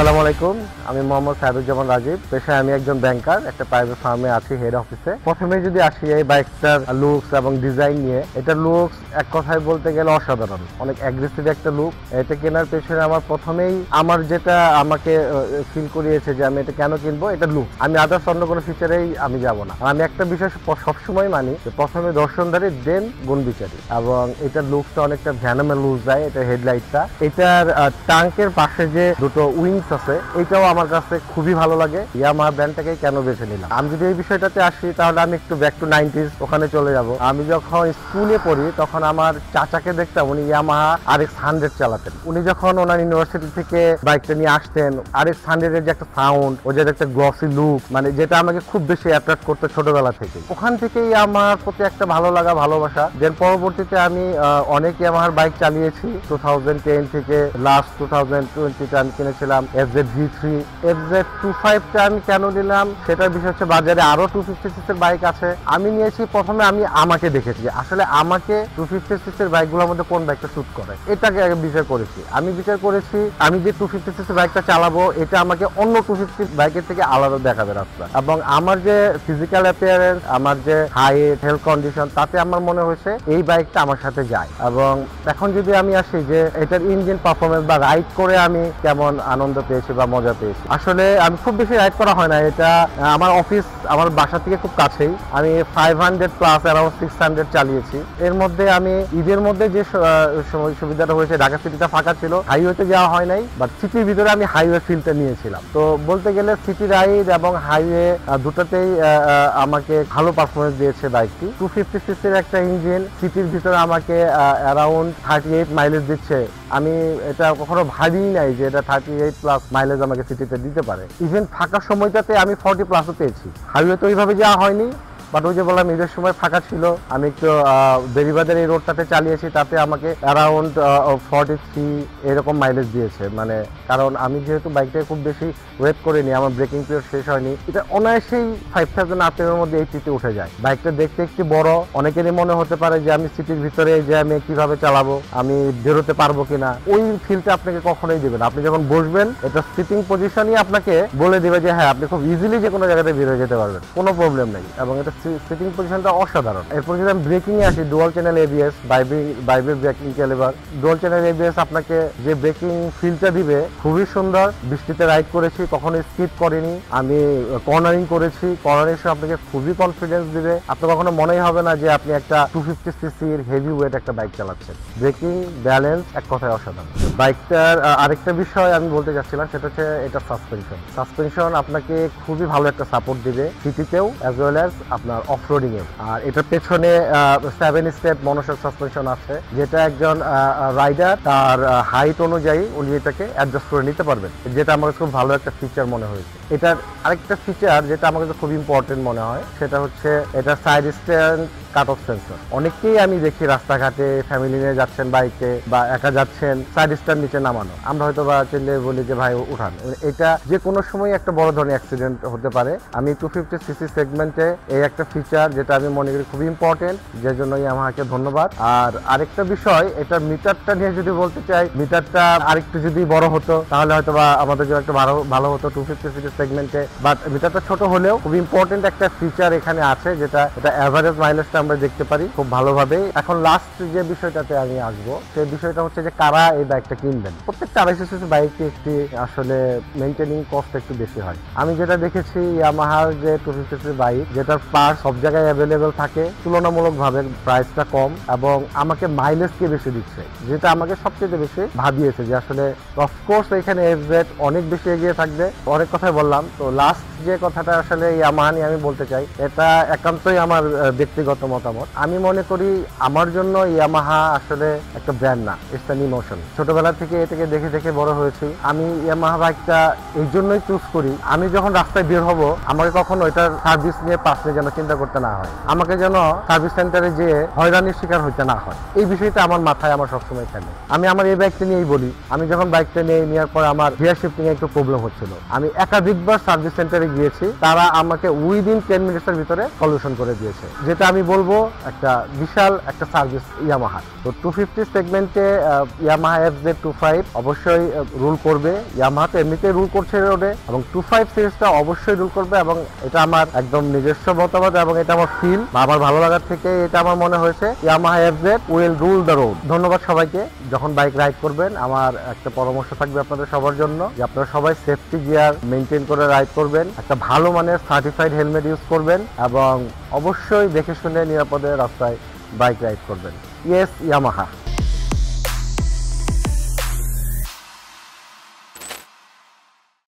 আসসালামু আলাইকুম। আমি মোহাম্মদ সাইদুজ্জামান রাজীব। পেশায় আমি একজন ব্যাংকার, একটা প্রাইভেট ফার্মে আছি হেড অফিসে। প্রথমে যদি আসি এই বাইকটার লুকস এবং ডিজাইন নিয়ে, এটার লুকস এক কথায় বলতে গেলে অসাধারণ, অনেক অ্যাগ্রেসিভ একটা লুক। এটা কেনার পেছনে আমার প্রথমেই আমার যেটা আমাকে ফিল করিয়েছে যে আমি এটা কেন কিনবো, এটা লুক। আমি আদার্স অন্য কোনো ফিচারেই আমি যাব না। আমি একটা বিষয় সবসময় মানি যে প্রথমে দর্শনধারী দেন গুণ বিচারী, এবং এটার লুকসটা অনেকটা ভ্যানামে লুক যায়। এটা হেডলাইটটা, এটার টাঙ্কের পাশে যে দুটো উইংস আছে, এটাও আমার কাছে খুবই ভালো লাগে। ইয়ামাহা ব্র্যান্ডটাকে কেন বেছে নিলাম, আমি যদি এই বিষয়টাতে আসি তাহলে আমি একটু ব্যাক টু 90s ওখানে চলে যাব। আমি যখন স্কুলে পড়ি তখন আমার চাচাকে দেখতাম, উনি ইয়ামাহা RX-100 চালাতেন। উনি যখন ওনার ইউনিভার্সিটি থেকে বাইকটা নিয়ে আসতেন, RX-100 এর যে একটা সাউন্ড, ও যে একটা গ্লসি লুক, মানে যেটা আমাকে খুব বেশি অ্যাট্রাক্ট করতো ছোটবেলা থেকে। ওখান থেকেই আমার প্রতি একটা ভালো লাগা, ভালোবাসা। দেন পরবর্তীতে আমি অনেক ইয়ামাহার বাইক চালিয়েছি। 2010 থেকে লাস্ট 2020 আমি কিনেছিলাম FZ-V3। FZ-25টা আমি কেন নিলাম সেটার বিষয় হচ্ছে বাজারে আরো 250cc এর বাইক আছে। আমি নিয়েছি প্রথমে, আমি আমাকে দেখেছি আসলে আমাকে 250cc এর বাইকগুলোর মধ্যে কোন বাইকটা শুট করে, এটাকে আগে বিচার করেছি। আমি বিচার করেছি আমি যে 250cc বাইকটা চালাবো, এটা আমাকে অন্য 250 বাইকের থেকে আলাদা দেখাবে রাস্তা, এবং আমার যে ফিজিক্যাল অ্যাপিয়ারেন্স, আমার যে হাইট, হেলথ কন্ডিশন, তাতে আমার মনে হয়েছে এই বাইকটা আমার সাথে যায়। এবং এখন যদি আমি আসি যে এটার ইঞ্জিন পারফরমেন্স বা রাইড করে আমি কেমন আনন্দ পেয়েছি বা মজা পেয়েছি, আসলে আমি খুব বেশি রাইড করা হয় না। এটা আমার অফিস আমার বাসা থেকে খুব কাছেই। আমি 500 প্লাস অ্যারাউন্ড 600 চালিয়েছি। এর মধ্যে আমি ঈদের মধ্যে যে সুবিধাটা হয়েছে, ঢাকা সিটিটা ফাঁকা ছিল, হাইওয়েতে যাওয়া হয় নাই, বাট সিটির ভিতরে আমি হাইওয়ে ফিলটা নিয়েছিলাম। তো বলতে গেলে সিটি রাইড এবং হাইওয়ে দুটোতেই আমাকে ভালো পারফরমেন্স দিয়েছে বাইকটি। 250cc এর একটা ইঞ্জিন সিটির ভিতরে আমাকে অ্যারাউন্ড 38 মাইলেজ দিচ্ছে। আমি এটা কখনো ভাবিই নাই যে এটা 38 প্লাস মাইলেজ আমাকে সিটিতে দিতে পারে। ইভেন ফাঁকা সময়টাতে আমি 40 প্লাসও পেয়েছি। হাইওয়ে তো ওইভাবে যাওয়া হয়নি, বাট ওই যে বললাম ঈদের সময় ফাঁকা ছিল, আমি একটু বেরিবাদের এই রোডটাতে চালিয়েছি, তাতে আমাকে অ্যারাউন্ড 43 এরকম মাইলেজ দিয়েছে। মানে কারণ আমি যেহেতু বাইকটাকে খুব বেশি ওয়েট করিনি, আমার ব্রেকিং পিরিয়ড শেষ হয়নি, এটা অনায়াসেই 5000 RPM এর মধ্যে 80-তে উঠে যায়। বাইকটা দেখতে একটু বড়, অনেকেরই মনে হতে পারে যে আমি সিটির ভিতরে যে আমি কিভাবে চালাবো, আমি বেরোতে পারবো কিনা, ওই ফিলটা আপনাকে কখনোই দেবে না। আপনি যখন বসবেন, এটা সিটিং পজিশনই আপনাকে বলে দেবে যে হ্যাঁ, আপনি খুব ইজিলি যে কোনো জায়গাতে বের হয়ে যেতে পারবেন, কোনো প্রবলেম নেই। এবং এটা সিটিং পজিশনটা অসাধারণ। এরপর যদি আমি ব্রেকিং এ আসি, ডুয়াল চ্যানেল ABS, বাইবের braking caliper. Dual channel ABS আপনাকে যে ব্রেকিং ফিলটা দিবে খুবই সুন্দর। বৃষ্টিতে রাইড করেছি, কখনো স্কিপ করিনি। আমি কর্নারিং করেছি, কর্নারিং আপনাকে খুবই কনফিডেন্স দিবে। আপনার কখনো মনেই হবে না যে আপনি একটা 250cc এর হেভি ওয়েট একটা বাইক চালাচ্ছেন। ব্রেকিং, ব্যালেন্স এক কথায় অসাধারণ। বাইকটার আরেকটা বিষয় আমি বলতে চাচ্ছিলাম, সেটা হচ্ছে এটা সাসপেনশন আপনাকে খুবই ভালো একটা সাপোর্ট দিবে সিটিতেও অ্যাজ ওয়েল অ্যাজ আপনার অফরোডিং এ। আর এটার পেছনে 7 স্টেপ মনোশক সাসপেনশন আছে, যেটা একজন রাইডার তার হাইট অনুযায়ী উনি এটাকে অ্যাডজাস্ট করে নিতে পারবেন, যেটা আমার খুব ভালো একটা ফিচার মনে হয়েছে। এটার আরেকটা ফিচার যেটা আমার কাছে খুব ইম্পর্টেন্ট মনে হয়, সেটা হচ্ছে এটা side stand cut off sensor. অনেকেই আমি দেখি রাস্তাঘাটে ফ্যামিলি নিয়ে যাচ্ছেন বাইকে বা একা যাচ্ছেন, সাইড স্ট্যান্ড নিচে নামানো। আমরা হয়তো বা চিনলে বলি যে ভাই উঠান, এটা যে কোনো সময় একটা বড় ধরনের অ্যাক্সিডেন্ট হতে পারে। আমি 250cc সেগমেন্টে এই একটা ফিচার যেটা আমি মনে করি খুবই ইম্পর্টেন্ট, যে জন্য আমাকে ধন্যবাদ। আর আরেকটা বিষয়, এটা মিটারটা নিয়ে যদি বলতে চাই, মিটারটা আরেকটু যদি বড় হতো তাহলে হয়তো বা আমাদের জন্য একটা ভালো হতো 250cc সেগমেন্টে। বাট মিটারটা ছোট হলেও খুব ইম্পর্টেন্ট একটা ফিচার এখানে আছে, যেটা এটা অ্যাভারেজ মাইলেজটা আমরা দেখতে পারি খুব ভালোভাবে। এখন লাস্ট যে বিষয়টাতে আমি আসবো, সেই বিষয়টা হচ্ছে যে কারা এই বাইকটা কিনবেন। প্রত্যেকটা 250cc বাইকে একটি আসলে মেইনটেনিং কস্ট একটু বেশি হয়। আমি যেটা দেখেছি ইয়ামাহার যে 250cc বাইক, যেটার পার্ট সব জায়গায় অ্যাভেলেবেল থাকে, তুলনামূলকভাবে প্রাইসটা কম এবং আমাকে মাইলেজকে বেশি দিচ্ছে, যেটা আমাকে সবচেয়ে বেশি ভাবিয়েছে যে আসলে অফকোর্স এখানে FZ অনেক বেশি এগিয়ে থাকবে। অনেক কথাই বললাম, তো লাস্ট যে কথাটা আসলে ইয়ামাহা নিয়ে আমি বলতে চাই, এটা একান্তই আমার ব্যক্তিগত মতামত। আমি মনে করি আমার জন্য ইয়ামাহা আসলে একটা ব্র্যান্ড না, ইটস অ্যান ইমোশন। ছোটবেলা থেকে এটাকে দেখে দেখে বড় হয়েছি। আমি ইয়ামাহা বাইকটা এই জন্যই চুজ করি, আমি যখন রাস্তায় বের হব আমাকে কখনো এটার সার্ভিস নিয়ে পাশে যেন চিন্তা করতে না হয়, আমাকে যেন সার্ভিস সেন্টারে যেয়ে হয়রানির শিকার হইতে না হয়। এই বিষয়টা আমার মাথায় আমার সবসময় খেলে। আমি আমার এই বাইকটা নিয়েই বলি, আমি যখন বাইকটা নেওয়ার পর আমার গিয়ার শিফটিং এ একটু প্রবলেম হচ্ছিল, আমি একাধিকবার সার্ভিস সেন্টারে গিয়েছি, তারা আমাকে উইদিন 10 মিনিটের ভিতরে সলিউশন করে দিয়েছে, যেটা আমি বলবো একটা বিশাল একটা সার্ভিস ইয়ামাহা। তো 250 সেগমেন্টে ইয়ামাহা FZ 25 অবশ্যই রুল করবে। ইয়ামাহা তো এমনিতেই রুল করছে রোডে, এবং 25 সিরিজটা অবশ্যই রুল করবে, এবং এটা আমার একদম নিজস্ব মতামত এবং এটা আমার ফিল বা আমার ভালো লাগার থেকে এটা আমার মনে হয়েছে Yamaha FZ will rule the road. ধন্যবাদ সবাইকে। যখন বাইক রাইড করবেন আমার একটা পরামর্শ থাকবে আপনাদের সবার জন্য যে আপনারা সবাই সেফটি গিয়ার মেনটেন করে রাইড করবেন, একটা ভালো মানের সার্টিফাইড হেলমেট ইউজ করবেন এবং অবশ্যই দেখে শুনে নিরাপদে রাস্তায় বাইক রাইড করবেন। Yes Yamaha.